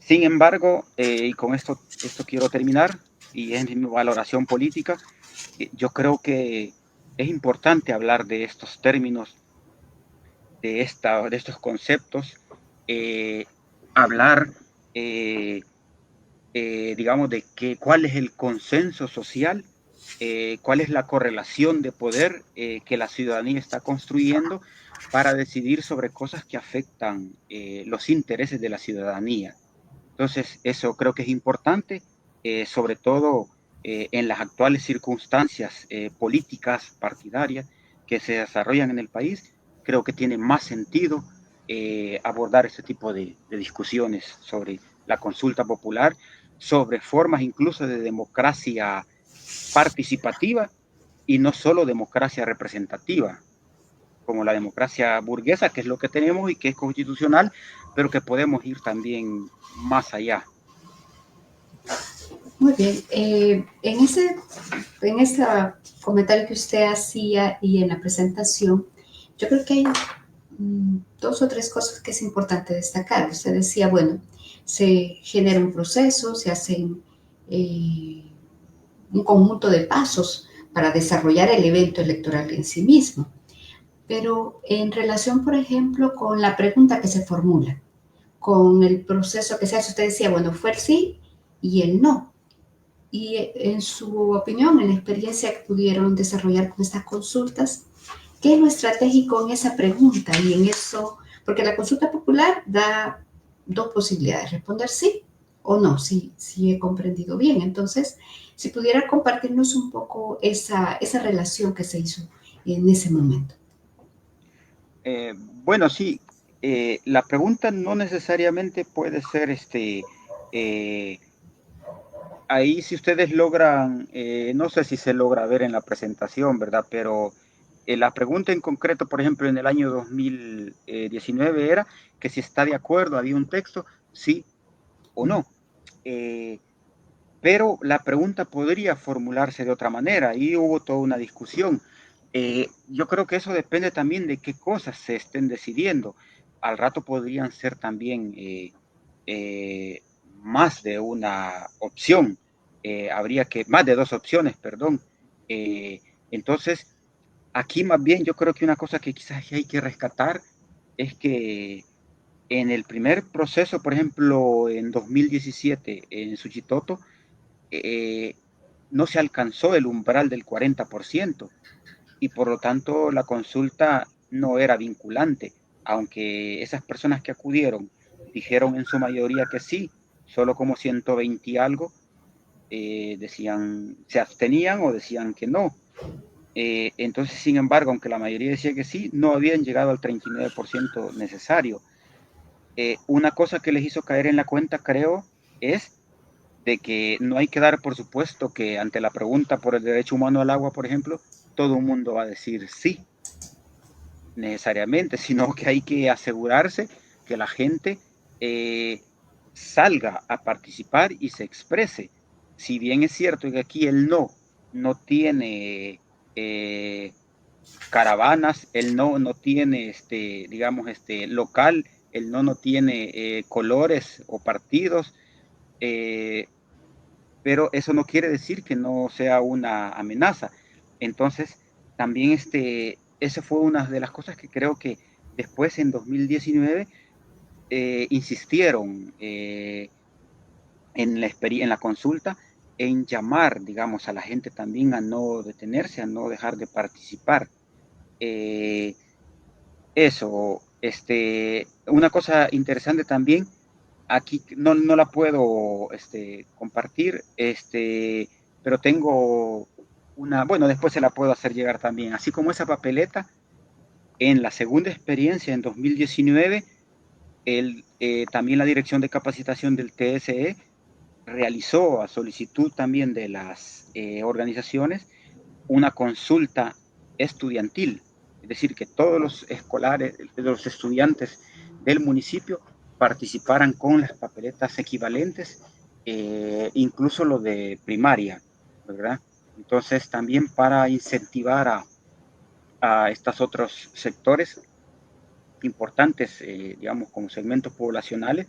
[SPEAKER 2] Sin embargo, y con esto quiero terminar, y es mi valoración política, yo creo que es importante hablar de estos términos, de estos conceptos, eh, hablar, eh, digamos, de cuál es el consenso social, cuál es la correlación de poder que la ciudadanía está construyendo para decidir sobre cosas que afectan los intereses de la ciudadanía. Entonces, eso creo que es importante, sobre todo en las actuales circunstancias políticas partidarias que se desarrollan en el país. Creo que tiene más sentido abordar este tipo de discusiones sobre la consulta popular, sobre formas incluso de democracia participativa y no solo democracia representativa, como la democracia burguesa, que es lo que tenemos y que es constitucional, pero que podemos ir también más allá.
[SPEAKER 1] Muy bien. En ese comentario que usted hacía y en la presentación, yo creo que hay dos o tres cosas que es importante destacar. Usted decía, bueno, se genera un proceso, se hacen un conjunto de pasos para desarrollar el evento electoral en sí mismo. Pero en relación, por ejemplo, con la pregunta que se formula, con el proceso que se hace, usted decía, bueno, fue el sí y el no. Y en su opinión, en la experiencia que pudieron desarrollar con estas consultas, ¿qué es lo estratégico en esa pregunta y en eso? Porque la consulta popular da dos posibilidades, responder sí o no, si he comprendido bien. Entonces, si pudiera compartirnos un poco esa relación que se hizo en ese momento.
[SPEAKER 2] Bueno, sí, la pregunta no necesariamente puede ser eh, ahí si ustedes logran, no sé si se logra ver en la presentación, ¿verdad? Pero la pregunta en concreto, por ejemplo, en el año 2019 era que si está de acuerdo, había un texto, sí o no. Eh, pero la pregunta podría formularse de otra manera y hubo toda una discusión. Yo creo que eso depende también de qué cosas se estén decidiendo. Al rato podrían ser también más de una opción. Habría que, más de dos opciones, perdón. Eh, entonces, aquí más bien yo creo que una cosa que quizás hay que rescatar es que en el primer proceso, por ejemplo, en 2017 en Suchitoto, eh, no se alcanzó el umbral del 40% y por lo tanto la consulta no era vinculante, aunque esas personas que acudieron dijeron en su mayoría que sí, solo como 120 y algo decían, se abstenían o decían que no. Entonces, sin embargo, aunque la mayoría decía que sí, no habían llegado al 39% necesario. Una cosa que les hizo caer en la cuenta, creo, es de que no hay que dar por supuesto que ante la pregunta por el derecho humano al agua, por ejemplo, todo el mundo va a decir sí, necesariamente, sino que hay que asegurarse que la gente eh, salga a participar y se exprese. Si bien es cierto que aquí el no tiene caravanas, el no tiene, digamos, local, el no tiene colores o partidos, eh, pero eso no quiere decir que no sea una amenaza. Entonces, también esa fue una de las cosas que creo que después en 2019 insistieron en la consulta en llamar, digamos, a la gente también a no detenerse, a no dejar de participar. Eh, Eso, una cosa interesante también, aquí no la puedo compartir, pero tengo bueno, después se la puedo hacer llegar también, así como esa papeleta, en la segunda experiencia, en 2019, también la Dirección de Capacitación del TSE realizó a solicitud también de las organizaciones una consulta estudiantil, es decir, que todos los escolares, los estudiantes del municipio participaran con las papeletas equivalentes, incluso lo de primaria, ¿verdad? Entonces, también para incentivar a estos otros sectores importantes, digamos, como segmentos poblacionales,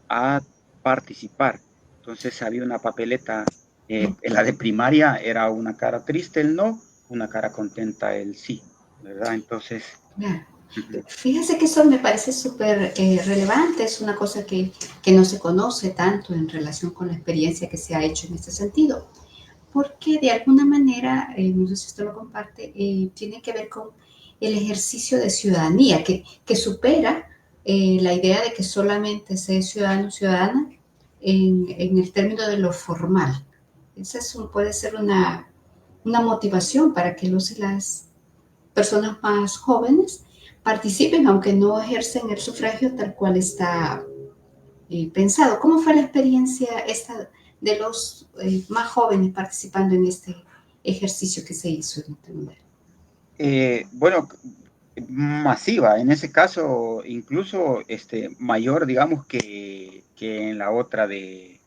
[SPEAKER 2] a participar. Entonces había una papeleta, en la de primaria era una cara triste el no, una cara contenta el sí, ¿verdad? Entonces,
[SPEAKER 1] Claro.
[SPEAKER 2] uh-huh.
[SPEAKER 1] Fíjense que eso me parece súper relevante, es una cosa que no se conoce tanto en relación con la experiencia que se ha hecho en este sentido, porque de alguna manera, no sé si usted lo comparte, tiene que ver con el ejercicio de ciudadanía, que supera la idea de que solamente sea ciudadano o ciudadana en el término de lo formal. Esa puede ser una motivación para que los y las personas más jóvenes participen, aunque no ejercen el sufragio tal cual está pensado. ¿Cómo fue la experiencia esta de los más jóvenes participando en este ejercicio que se hizo en este lugar?
[SPEAKER 2] Bueno, masiva, en ese caso incluso mayor, digamos, que en la otra de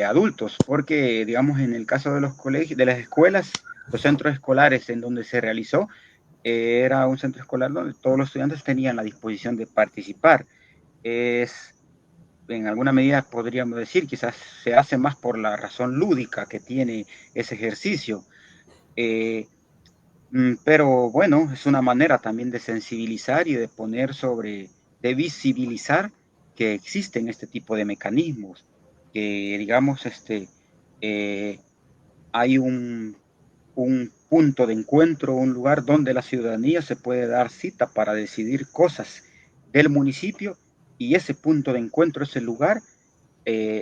[SPEAKER 2] adultos, porque, digamos, en el caso de los colegios, de las escuelas, los centros escolares en donde se realizó, era un centro escolar donde todos los estudiantes tenían la disposición de participar. Es, en alguna medida podríamos decir, quizás se hace más por la razón lúdica que tiene ese ejercicio. Eh, pero bueno, es una manera también de sensibilizar y de poner de visibilizar que existen este tipo de mecanismos, que digamos, eh, hay un punto de encuentro, un lugar donde la ciudadanía se puede dar cita para decidir cosas del municipio, y ese punto de encuentro es el lugar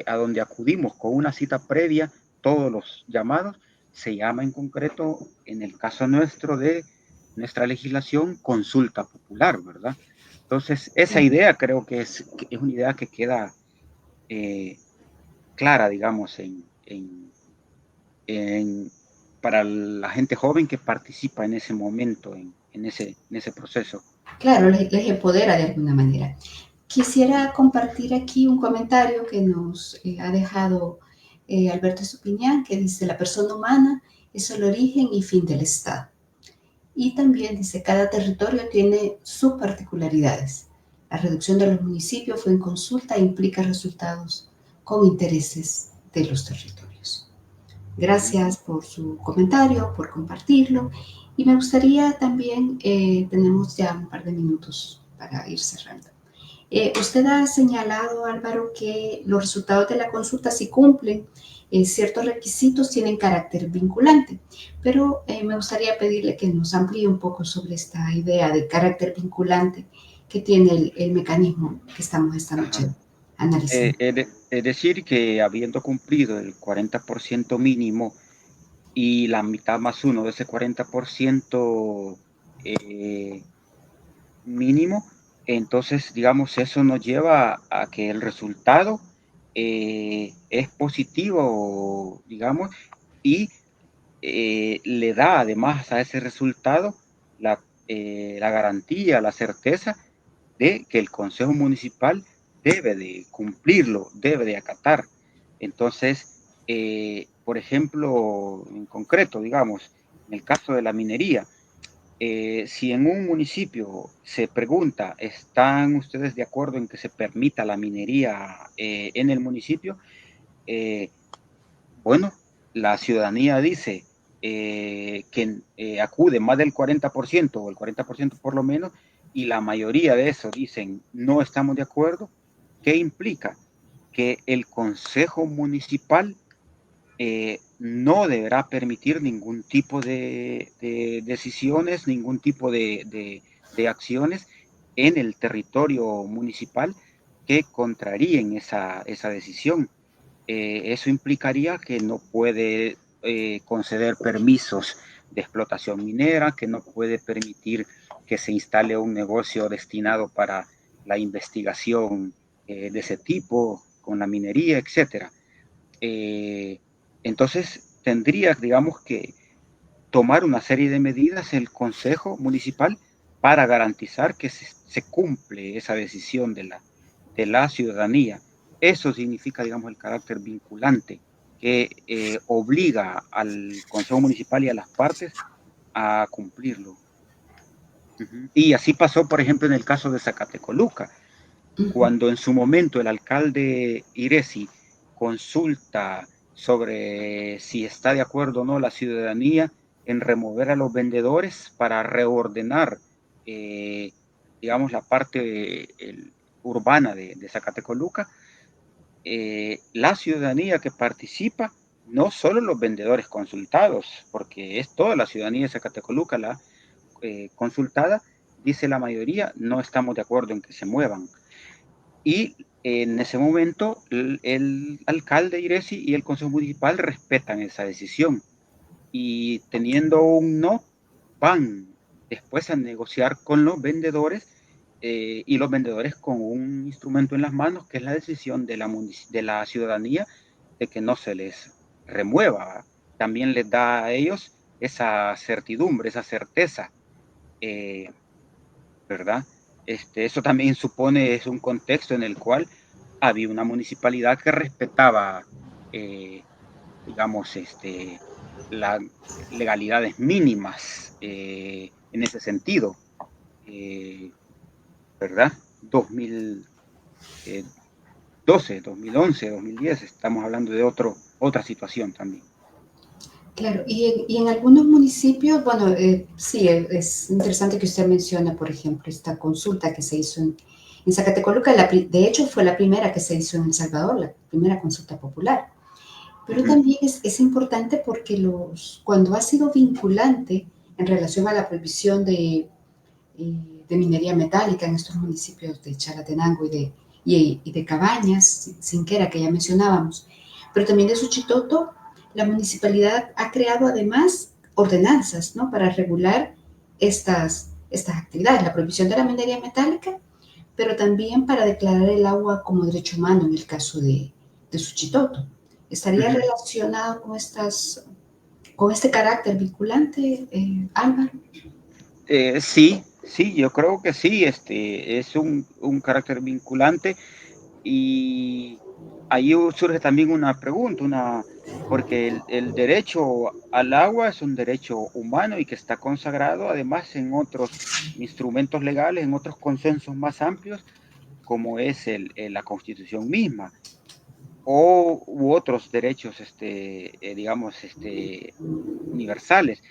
[SPEAKER 2] a donde acudimos con una cita previa, todos los llamados, se llama en concreto, en el caso nuestro de nuestra legislación, consulta popular, ¿verdad? Entonces, esa idea creo que es una idea que queda eh, clara, digamos, en, para la gente joven que participa en ese momento, en ese proceso.
[SPEAKER 1] Claro, les empodera de alguna manera. Quisiera compartir aquí un comentario que nos ha dejado Alberto Estupiñán, que dice, la persona humana es el origen y fin del Estado. Y también dice, cada territorio tiene sus particularidades. La reducción de los municipios fue en consulta e implica resultados con intereses de los territorios. Gracias por su comentario, por compartirlo. Y me gustaría también, tenemos ya un par de minutos para ir cerrando. Usted ha señalado, Álvaro, que los resultados de la consulta, si cumplen ciertos requisitos, tienen carácter vinculante, pero me gustaría pedirle que nos amplíe un poco sobre esta idea de carácter vinculante que tiene el mecanismo que estamos esta noche
[SPEAKER 2] Ajá.
[SPEAKER 1] analizando.
[SPEAKER 2] Es decir, que habiendo cumplido el 40% mínimo y la mitad más uno de ese 40% mínimo, entonces, digamos, eso nos lleva a que el resultado es positivo, digamos, y le da además a ese resultado la garantía, la certeza de que el Consejo Municipal debe de cumplirlo, debe de acatar. Entonces, por ejemplo, en concreto, digamos, en el caso de la minería, si en un municipio se pregunta, ¿están ustedes de acuerdo en que se permita la minería en el municipio? Eh, bueno, la ciudadanía dice que acude más del 40% o el 40% por lo menos, y la mayoría de eso dicen no estamos de acuerdo. ¿Qué implica? Que el Consejo Municipal no deberá permitir ningún tipo de decisiones, ningún tipo de acciones en el territorio municipal que contraríen esa decisión. Eso implicaría que no puede conceder permisos de explotación minera, que no puede permitir que se instale un negocio destinado para la investigación de ese tipo, con la minería, etcétera. Eh, entonces, tendría, digamos, que tomar una serie de medidas el Consejo Municipal para garantizar que se cumple esa decisión de la ciudadanía. Eso significa, digamos, el carácter vinculante que obliga al Consejo Municipal y a las partes a cumplirlo. Uh -huh. Y así pasó, por ejemplo, en el caso de Zacatecoluca. Cuando en su momento el alcalde Iresi consulta sobre si está de acuerdo o no la ciudadanía en remover a los vendedores para reordenar, digamos, la parte urbana de Zacatecoluca, la ciudadanía que participa, no solo los vendedores consultados, porque es toda la ciudadanía de Zacatecoluca la consultada, dice la mayoría, no estamos de acuerdo en que se muevan. Y en ese momento el alcalde Iresi y el consejo municipal respetan esa decisión y teniendo un no, van después a negociar con los vendedores y los vendedores con un instrumento en las manos que es la decisión de la ciudadanía de que no se les remueva. También les da a ellos esa certidumbre, esa certeza, ¿verdad? Eso también supone, es un contexto en el cual había una municipalidad que respetaba, digamos, las legalidades mínimas en ese sentido, ¿verdad? 2012, 2011, 2010, estamos hablando de otra situación también.
[SPEAKER 1] Claro, y en algunos municipios, bueno, sí, es interesante que usted mencione, por ejemplo, esta consulta que se hizo en Zacatecoluca, de hecho fue la primera que se hizo en El Salvador, la primera consulta popular. Pero también es importante porque cuando ha sido vinculante en relación a la prohibición de minería metálica en estos municipios de Chalatenango y de Cabañas, Sinquera, que ya mencionábamos, pero también de Suchitoto, la municipalidad ha creado además ordenanzas, ¿no?, para regular estas actividades, la prohibición de la minería metálica, pero también para declarar el agua como derecho humano en el caso de Suchitoto. ¿Estaría relacionado con este carácter vinculante, Álvaro?
[SPEAKER 2] Sí, sí, yo creo que sí, es un carácter vinculante y ahí surge también una pregunta, porque el derecho al agua es un derecho humano y que está consagrado además en otros instrumentos legales, en otros consensos más amplios, como es la Constitución misma u otros derechos, digamos, universales.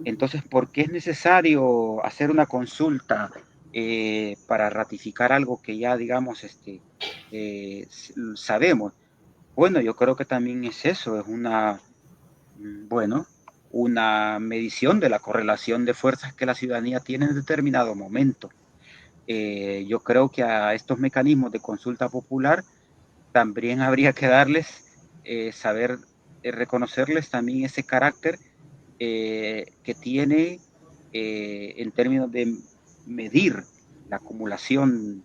[SPEAKER 2] Entonces, ¿por qué es necesario hacer una consulta para ratificar algo que ya, digamos, sabemos? Bueno, yo creo que también es eso, es una medición de la correlación de fuerzas que la ciudadanía tiene en determinado momento. Yo creo que a estos mecanismos de consulta popular también habría que darles, saber reconocerles también ese carácter que tiene en términos de medir la acumulación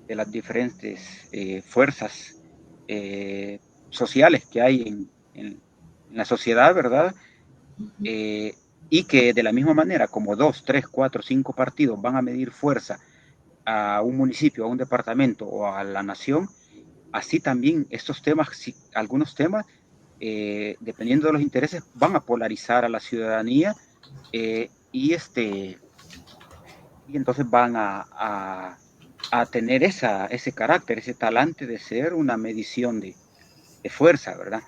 [SPEAKER 2] de las diferentes fuerzas sociales que hay en la sociedad, ¿verdad? Y que de la misma manera como 2, 3, 4, 5 partidos van a medir fuerza a un municipio, a un departamento o a la nación, así también estos temas, algunos temas, dependiendo de los intereses, van a polarizar a la ciudadanía y entonces van a tener ese carácter, ese talante de ser una medición de fuerza, ¿verdad?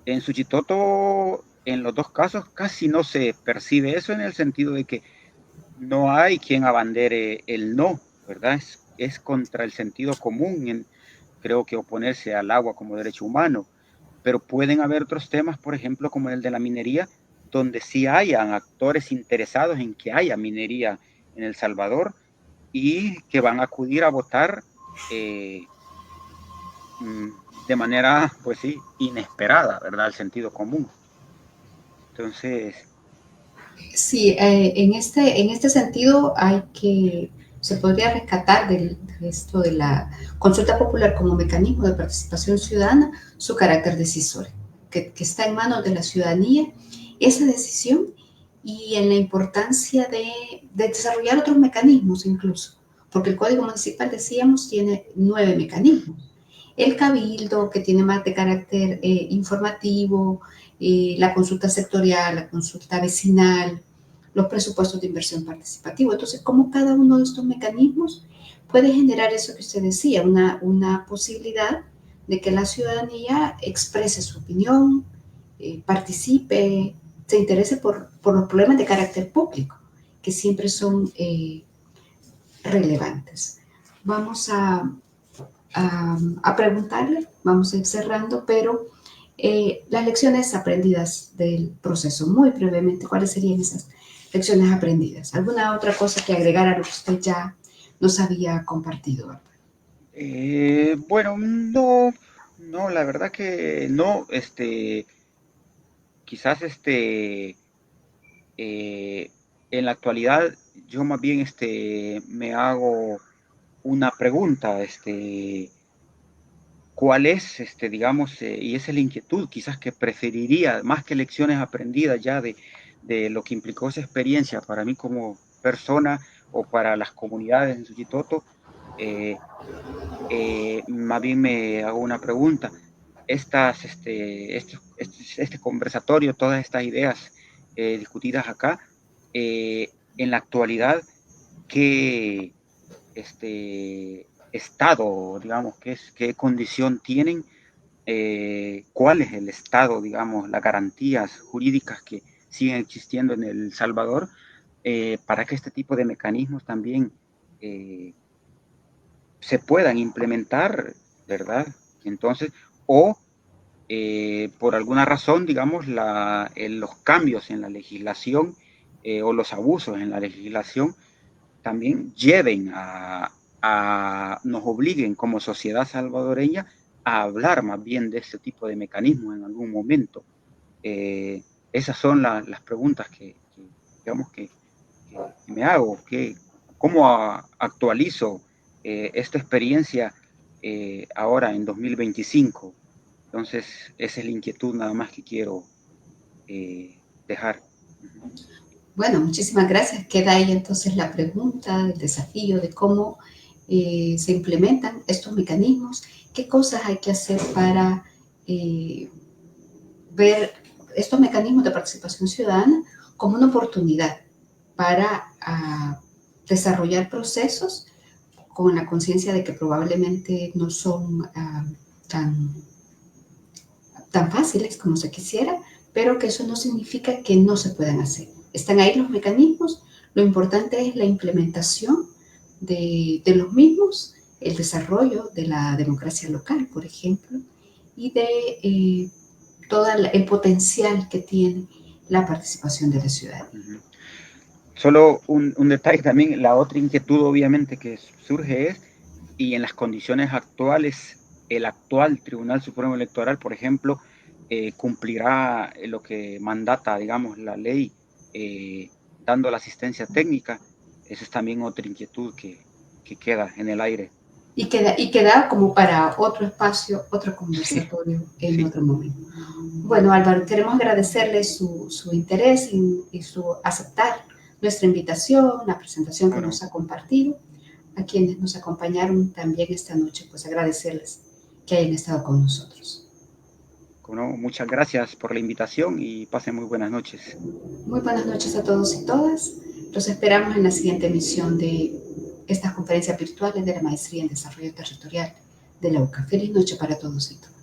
[SPEAKER 2] En Suchitoto, en los dos casos, casi no se percibe eso en el sentido de que no hay quien abandere el no, ¿verdad? Es contra el sentido común, creo que oponerse al agua como derecho humano, pero pueden haber otros temas, por ejemplo, como el de la minería, donde sí hayan actores interesados en que haya minería en El Salvador y que van a acudir a votar de manera, pues sí, inesperada, ¿verdad? Al sentido común. Entonces,
[SPEAKER 1] Sí, en este sentido se podría rescatar de esto de la consulta popular como mecanismo de participación ciudadana su carácter decisorio, que está en manos de la ciudadanía esa decisión y en la importancia de desarrollar otros mecanismos incluso, porque el Código Municipal, decíamos, tiene 9 mecanismos. El cabildo, que tiene más de carácter informativo, la consulta sectorial, la consulta vecinal, los presupuestos de inversión participativa. Entonces, ¿cómo cada uno de estos mecanismos puede generar eso que usted decía, una posibilidad de que la ciudadanía exprese su opinión, participe, se interese por los problemas de carácter público, que siempre son relevantes? Vamos a preguntarle, vamos a ir cerrando, pero las lecciones aprendidas del proceso, muy brevemente, ¿cuáles serían esas lecciones aprendidas? ¿Alguna otra cosa que agregar a lo que usted ya nos había compartido?
[SPEAKER 2] Bueno, no, no, la verdad que no, quizás eh, en la actualidad yo más bien me hago una pregunta, ¿cuál es, digamos, y esa es la inquietud, quizás que preferiría, más que lecciones aprendidas ya de lo que implicó esa experiencia para mí como persona o para las comunidades en Suchitoto, más bien me hago una pregunta. Este conversatorio, todas estas ideas discutidas acá, en la actualidad, ¿qué estado, digamos, qué condición tienen? ¿Cuál es el estado, digamos, las garantías jurídicas que siguen existiendo en El Salvador para que este tipo de mecanismos también se puedan implementar, ¿verdad? Entonces, o por alguna razón, digamos, los cambios en la legislación o los abusos en la legislación también lleven nos obliguen como sociedad salvadoreña a hablar más bien de este tipo de mecanismos en algún momento. Esas son las preguntas digamos, que me hago, cómo actualizo esta experiencia ahora en 2025. Entonces, esa es la inquietud nada más que quiero dejar.
[SPEAKER 1] Bueno, muchísimas gracias. Queda ahí entonces la pregunta, el desafío de cómo se implementan estos mecanismos, qué cosas hay que hacer para ver estos mecanismos de participación ciudadana como una oportunidad para desarrollar procesos con la conciencia de que probablemente no son tan fáciles como se quisiera, pero que eso no significa que no se puedan hacer. Están ahí los mecanismos, lo importante es la implementación de los mismos, el desarrollo de la democracia local, por ejemplo, y de todo el potencial que tiene la participación de la ciudadanía.
[SPEAKER 2] Solo un detalle también, la otra inquietud obviamente que surge es, y en las condiciones actuales, el actual Tribunal Supremo Electoral, por ejemplo, cumplirá lo que mandata, digamos, la ley, dando la asistencia técnica. Esa es también otra inquietud que queda en el aire.
[SPEAKER 1] Y queda como para otro espacio, otro conversatorio
[SPEAKER 2] Sí,
[SPEAKER 1] en
[SPEAKER 2] sí.
[SPEAKER 1] otro momento. Bueno, Álvaro, queremos agradecerle su interés y su aceptar nuestra invitación, la presentación que nos ha compartido. A quienes nos acompañaron también esta noche, pues agradecerles que hayan estado con nosotros.
[SPEAKER 2] Bueno, muchas gracias por la invitación y pasen muy buenas noches.
[SPEAKER 1] Muy buenas noches a todos y todas. Los esperamos en la siguiente emisión de estas conferencias virtuales de la Maestría en Desarrollo Territorial de la UCA. Feliz noche para todos y todas.